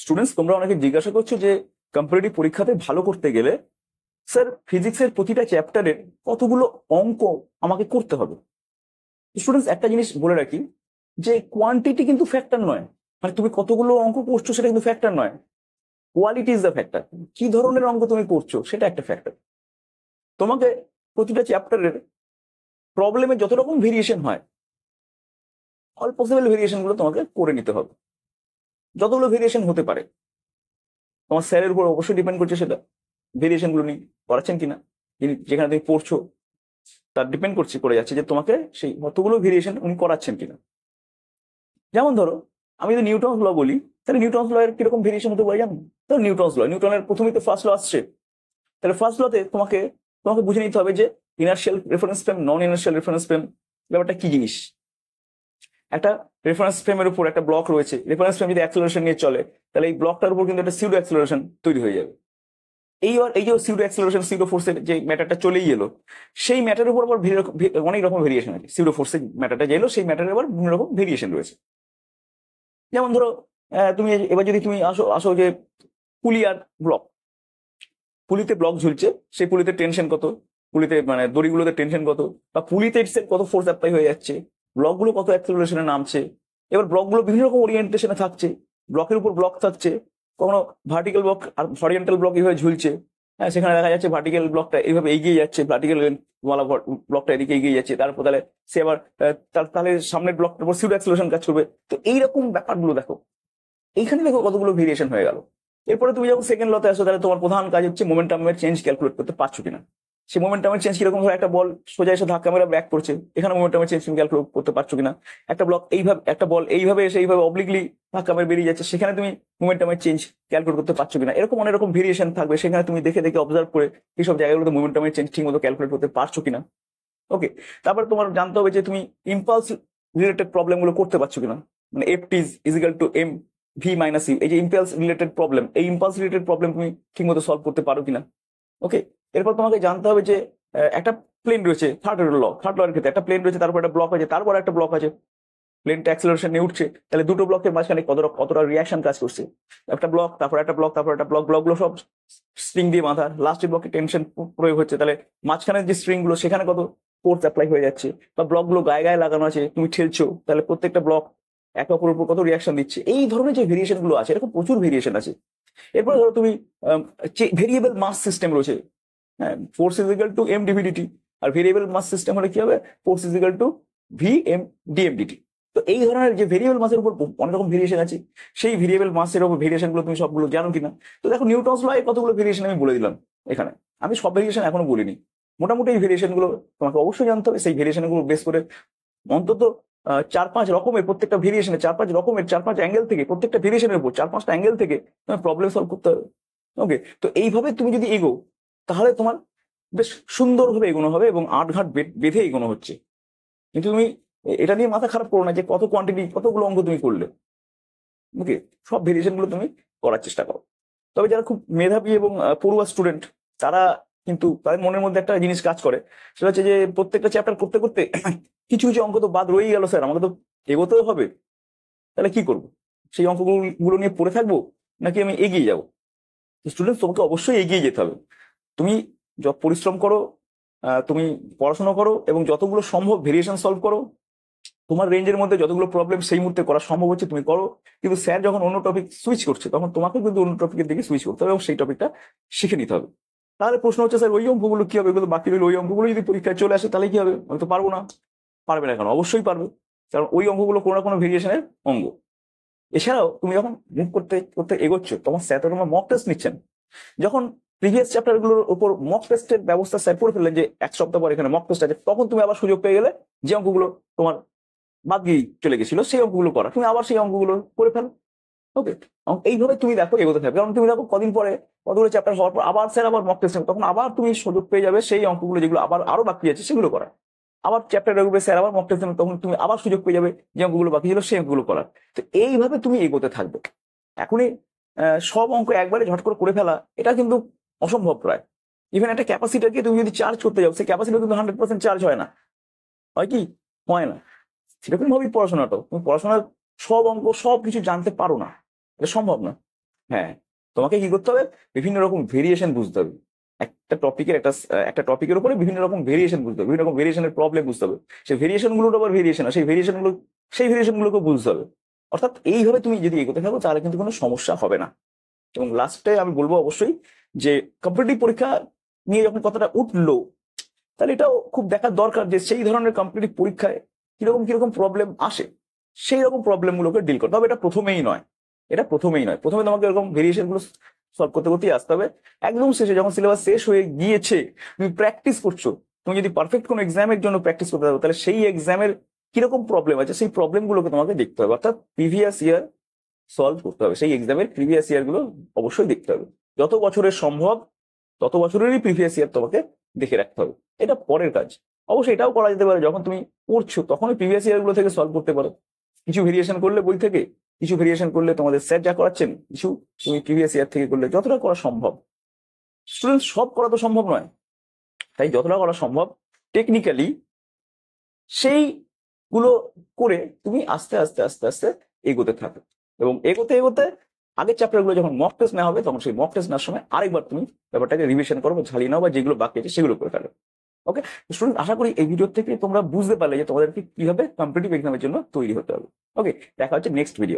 Students, তোমরা অনেকে জিজ্ঞাসা করছো যে কম্পারেটিভ পরীক্ষাতে ভালো করতে গেলে স্যার ফিজিক্সের প্রতিটা চ্যাপ্টারের কতগুলো অঙ্ক আমাকে করতে হবে। স্টুডেন্টস, একটা জিনিস বলে রাখি যে কোয়ান্টিটি কিন্তু ফ্যাক্টর নয়, মানে তুমি কতগুলো অঙ্ক করছো সেটা কিন্তু ফ্যাক্টর নয়, কোয়ালিটি ইজ দ্য ফ্যাক্টর। কি ধরনের অঙ্ক তুমি করছো সেটা একটা ফ্যাক্টর। তোমাকে প্রতিটা চ্যাপ্টারের প্রবলেমে যত রকম ভেরিয়েশন হয়, অল পসিবল ভেরিয়েশন গুলো তোমাকে করে নিতে হবে। যতগুলো ভেরিয়েশন হতে পারে তোমার স্যারের উপর অবশ্যই ডিপেন্ড করছে সেটা ভেরিয়েশন গুলো নিয়ে করাচ্ছেন কিনা, যেখানে তুমি পড়ছো তার ডিপেন্ড করছে করে যাচ্ছে যে তোমাকে সেই কতগুলো ভেরিয়েশন উনি করাচ্ছেন কিনা। যেমন ধরো আমি যদি নিউটনস ল বলি, তাহলে নিউটনস ল এর কিরকম ভেরিয়েশন হতে পারে জানো? ধরো নিউটনস ল, নিউটনের প্রথমেই তো ফার্স্ট ল আসছে, তাহলে ফার্স্ট লতে তোমাকে তোমাকে বুঝে নিতে হবে যে ইনার্শিয়াল রেফারেন্স ফ্রেম, নন ইনার্শিয়াল রেফারেন্স ফ্রেম ব্যাপারটা কি জিনিস। একটা রেফারেন্স ফ্রেমের উপর একটা ব্লক রয়েছে, রেফারেন্স ফ্রেম যদি অ্যাক্সেলারেশন নিয়ে চলে তাহলে এই ব্লকটার উপর কিন্তু একটা সিউডো অ্যাক্সেলারেশন তৈরি হয়ে যাবে। এই যে সিউডো অ্যাক্সেলারেশন, সিউডো ফোর্সের যে ম্যাটারটা চলেই এলো, সেই ম্যাটারের উপর আবার অনেক রকম ভেরিয়েশন আছে। সিউডো ফোর্সের ম্যাটারটা যে এলো সেই ম্যাটারের আবার বিভিন্ন রকম ভেরিয়েশন রয়েছে। যেমন ধরো তুমি এবার যদি তুমি আসো আসো যে পুলি আর ব্লক, পুলিতে ব্লক ঝুলছে, সেই পুলিতে টেনশন কত, পুলিতে মানে দড়িগুলোতে টেনশন কত, বা পুলিতে কত ফোর্স অ্যাপ্লাই হয়ে যাচ্ছে, ব্লকগুলো কত অ্যাক্সেলারেশনে নামছে। এবার ব্লকগুলো বিভিন্ন রকম ওরিয়েন্টেশনে থাকছে, ব্লকের উপর ব্লক থাকছে, কখনো ভার্টিক্যাল ব্লক আর হরিজন্টাল ব্লক এইভাবে ঝুলছে। হ্যাঁ, সেখানে দেখা যাচ্ছে ভার্টিক্যাল ব্লকটা এইভাবে এগিয়ে যাচ্ছে, ভার্টিক্যাল ব্লকটা এদিকে এগিয়ে যাচ্ছে, তারপর তাহলে সে আবার তাহলে সামনের ব্লকটার উপর সিউডো অ্যাক্সেলারেশন কাজ করবে। তো এইরকম ব্যাপারগুলো দেখো, এইখানে দেখো কতগুলো ভেরিয়েশন হয়ে গেল। এরপরে তুমি যখন সেকেন্ড লতে আসো, তাহলে তোমার প্রধান কাজ হচ্ছে মোমেন্টামের চেঞ্জ ক্যালকুলেট করতে পারছো কিনা। সেই মোমেন্টামের চেঞ্জ কিরকম, ধরো একটা বল সোজা এসে ধাক্কা মেরে ব্যাক করছে, এখানে মোমেন্টামের চেঞ্জ তুমি ক্যালকুলেট করতে পারছো কিনা। একটা ব্লক এইভাবে, একটা বল এইভাবে এসে এইভাবে অবলিকলি ধাক্কা মেরে বেরিয়ে যাচ্ছে, সেখানে তুমি মোমেন্টামের চেঞ্জ ক্যালকুলেট করতে পারছো কিনা। এরকম অনেক রকম ভেরিয়েশন থাকবে, সেখানে তুমি দেখে দেখে অবজার্ভ করে এইসব জায়গাগুলোতে মোমেন্টামের চেঞ্জ ঠিক মতো ক্যালকুলেট করতে পারছো কিনা। ওকে, তারপর তোমার জানতে হবে যে তুমি ইম্পালস রিলেটেড প্রবলেম গুলো করতে পারছো কিনা, মানে F T is equal to M V minus U, এই যে ইম্পালস রিলেটেড প্রবলেম, এই ইম্পালস রিলেটেড প্রবলেম তুমি ঠিকমতো সলভ করতে পারো কিনা। ওকে, এরপর তোমাকে জানতে হবে যে একটা প্লেন রয়েছে, থার্ড ল এর ক্ষেত্রে একটা প্লেন রয়েছে, তারপর একটা ব্লক আছে, তারপর একটা ব্লক আছে, প্লেনটা অ্যাক্সেলারেশন নিয়ে উঠছে, তাহলে দুটো ব্লকের মাঝখানে কতটা রিয়াকশন কাজ করছে। একটা ব্লক, তারপর একটা ব্লক, তারপর একটা ব্লক, ব্লকগুলো সব স্ট্রিং দিয়ে বাঁধা, লাস্টের ব্লকে টেনশন প্রয়োগ হচ্ছে, তাহলে মাঝখানের যে স্ট্রিং গুলো সেখানে কত ফোর্স অ্যাপ্লাই হয়ে যাচ্ছে, বা ব্লকগুলো গায়ে গায়ে লাগানো আছে, তুমি ঠেলছো, তাহলে প্রত্যেকটা ব্লক একে অপরের উপর কত রিয়াকশন দিচ্ছে। এই ধরনের যে ভেরিয়েশন গুলো আছে, এরকম প্রচুর ভেরিয়েশন আছে। এরপর ধরো তুমি ভেরিয়েবল মাস সিস্টেম রয়েছে, হ্যাঁ, force is equal to M D V D T, আর ভেরিয়েবল মাস সিস্টেম হলে কি হবে, force is equal to V M D M D T. তো এই ধরনের যে ভেরিয়েবল মাসের উপর অনেক রকম ভেরিয়েশন আছে, সেই ভেরিয়েবল মাসের উপর ভেরিয়েশন গুলো তুমি সবগুলো জানো কিনা। তো দেখো নিউটনস ল কতগুলো ভেরিয়েশন আমি বলে দিলাম এখানে, আমি সব ভেরিয়েশন এখনো বলিনি। মোটামুটি এই ভেরিয়েশন গুলো তোমাকে অবশ্যই জানতে হবে। সেই ভেরিয়েশন গুলো বেস করে অন্তত 4-5 রকমের, প্রত্যেকটা ভেরিয়েশনে 4-5 রকমের, 4-5 অ্যাঙ্গেল থেকে, প্রত্যেকটা ভেরিয়েশনের উপর 4-5টা অ্যাঙ্গেল থেকে তোমার প্রবলেম সলভ করতে হবে। ওকে, তো এইভাবে তুমি যদি এগো, তাহলে তোমার বেশ সুন্দরভাবে এগোনো হবে এবং আটঘাট বেঁধে এগোনো হচ্ছে। কিন্তু তুমি এটা নিয়ে মাথা খারাপ করো না যে কত কোয়ান্টিটি, কতগুলো অঙ্ক তুমি করলে। ওকে, সব ভেরিয়েশন গুলো তুমি করার চেষ্টা করো। তবে যারা খুব মেধাবী এবং পড়ুয়া স্টুডেন্ট, তারা কিন্তু তাদের মনের মধ্যে একটা জিনিস কাজ করে, সেটা হচ্ছে যে প্রত্যেকটা চ্যাপ্টার করতে করতে কিছু কিছু অঙ্ক তো বাদ রয়েই গেল, স্যার আমাকে তো এগোতেও হবে, তাহলে কি করবো? সেই অঙ্কগুলো নিয়ে পড়ে থাকবো, নাকি আমি এগিয়ে যাবো? স্টুডেন্ট, তোমাকে অবশ্যই এগিয়ে যেতে হবে। তুমি পরিশ্রম করো, তুমি পড়াশোনা করো, এবং যতগুলো সম্ভব ভেরিয়েশন সলভ করো। তোমার রেঞ্জের মধ্যে যতগুলো প্রবলেম সেই মুহূর্তে করা সম্ভব হচ্ছে তুমি করো। কিন্তু স্যার যখন অন্য টপিক সুইচ করছে, তখন তোমাকে কিন্তু অন্য টপিকের দিকে সুইচ করতে হবে এবং সেই টপিকটা শিখে নিতে হবে। তাহলে প্রশ্ন হচ্ছে, স্যার ওই অঙ্কগুলো কি হবে? এগুলো বাকি রইল, ওই অঙ্কগুলো যদি পরীক্ষায় চলে আসে তাহলে কি হবে? আমি তো পারবো না। পারবে না কেন? অবশ্যই পারবে, কারণ ওই অঙ্কগুলো কোনো না কোনো ভেরিয়েশনের অঙ্গ। এছাড়াও তুমি যখন মুভ করতে করতে এগোচ্ছ, তখন স্যার তো তোমার মক টেস্ট নিচ্ছেন। যখন প্রিভিয়াস চ্যাপ্টার গুলোর উপর মক টেস্টের ব্যবস্থা স্যার করে ফেললেন, যে এক সপ্তাহ পর এখানে মক টেস্ট আছে, তখন তুমি আবার সুযোগ পেয়ে গেলে যে অঙ্কগুলো তোমার বাদ দিয়ে চলে গেছিল সেই অঙ্কগুলো করা, তুমি আবার সেই অঙ্কগুলো করে ফেলো। ওকে, এইভাবে তুমি দেখো এগোতে থাকবে। কারণ তুমি দেখো কদিন পরে কতগুলো চ্যাপ্টার হওয়ার পর আবার স্যার আবার মক টেস্ট, তখন আবার তুমি সুযোগ পেয়ে যাবে সেই অঙ্কগুলো যেগুলো আবার আরো বাকি আছে সেগুলো করা। আবার চ্যাপ্টার উপরে স্যার আবার মক টেস্ট, তখন তুমি আবার সুযোগ পেয়ে যাবে যে অঙ্কগুলো বাকি ছিল সেই অঙ্কগুলো করার। তো এইভাবে তুমি এগোতে থাকবে। এখনই সব অঙ্ক একবারে ঝট করে ফেলা, এটা কিন্তু অসম্ভব প্রায়। ইভেন একটা ক্যাপাসিটারকে তুমি যদি চার্জ করতে যাও, সেই ক্যাপাসিটার কিন্তু 100% চার্জ হয় না। হয় কি? হয় না। সেরকম ভাবেই পড়াশোনাটাও, তুমি পড়াশোনার সব অঙ্ক সব কিছু জানতে পারো না, এটা সম্ভব না। হ্যাঁ, তোমাকে কি করতে হবে, বিভিন্ন রকম ভেরিয়েশন বুঝতে হবে। একটা টপিকের উপরে বিভিন্ন রকম ভেরিয়েশন বুঝতে হবে, বিভিন্ন রকম ভেরিয়েশনের প্রবলেম বুঝতে হবে। সেই ভেরিয়েশন গুলোর আবার ভেরিয়েশন, সেই ভেরিয়েশন গুলোকে বুঝতে হবে। অর্থাৎ এইভাবে তুমি যদি এগোতে থাকো তাহলে কিন্তু কোনো সমস্যা হবে না। এবং লাস্টে আমি বলবো অবশ্যই যে কম্পিটিটিভ পরীক্ষা নিয়ে যখন কথাটা উঠলো, তাহলে এটাও খুব দেখার দরকার যে সেই ধরনের কম্পিটিটিভ পরীক্ষায় কিরকম কিরকম প্রবলেম আসে, সেই রকম প্রবলেম গুলোকে ডিল করতে হবে। এটা প্রথমেই নয়, প্রথমে তোমাকে এরকম ভেরিয়েশন গুলো সলভ করতে করতেই আসতে হবে। একদম শেষে যখন সিলেবাস শেষ হয়ে গিয়েছে, তুমি প্র্যাকটিস করছো, তুমি যদি পারফেক্ট কোনো এক্সামের জন্য প্র্যাকটিস করতে পারো, তাহলে সেই এক্সামের কিরকম প্রবলেম আছে সেই প্রবলেম গুলোকে তোমাকে দেখতে হবে। অর্থাৎ প্রিভিয়াস ইয়ার সলভ করতে হবে, সেই এক্সামের প্রিভিয়াস ইয়ার গুলো অবশ্যই দেখতে হবে। যত বছরের সম্ভব তত বছরেরই প্রিভিয়াস ইয়ার তোমাকে দেখে রাখতে হবে। এটা পরের কাজ। অবশ্যই এটাও করা যেতে পারে, যখন তুমি পড়ছো তখনই প্রিভিয়াস ইয়ার গুলো থেকে সলভ করতে পারো। কিছু ভেরিয়েশন করলে বই থেকে, কিছু ভেরিয়েশন করলে তোমাদের স্যার যা করাচ্ছেন, কিছু তুমি প্রিভিয়াস ইয়ার থেকে করলে, যতটা করা সম্ভব। স্টুডেন্ট সব করা তো সম্ভব নয়, তাই যতটা করা সম্ভব টেকনিক্যালি সেইগুলো করে তুমি আস্তে আস্তে আস্তে আস্তে এগোতে থাকো। এবং এগোতে এগোতে আগের চ্যাপ্টার গুলো যখন মক টেস্ট নেওয়া হবে, তখন সেই মক টেস্ট নেওয়ার সময় আরেকবার তুমি ব্যাপারটাকে রিভিশন করো, ঝালিয়ে নাও, বা যেগুলো বাকি আছে সেগুলো করে ফেলো। ওকে স্টুডেন্ট, আশা করি এই ভিডিও থেকে তোমরা বুঝতে পারলে যে তোমাদেরকে কিভাবে কম্পিটিটিভ এক্সামের জন্য তৈরি হতে হবে। ওকে, দেখা হচ্ছে নেক্সট ভিডিও।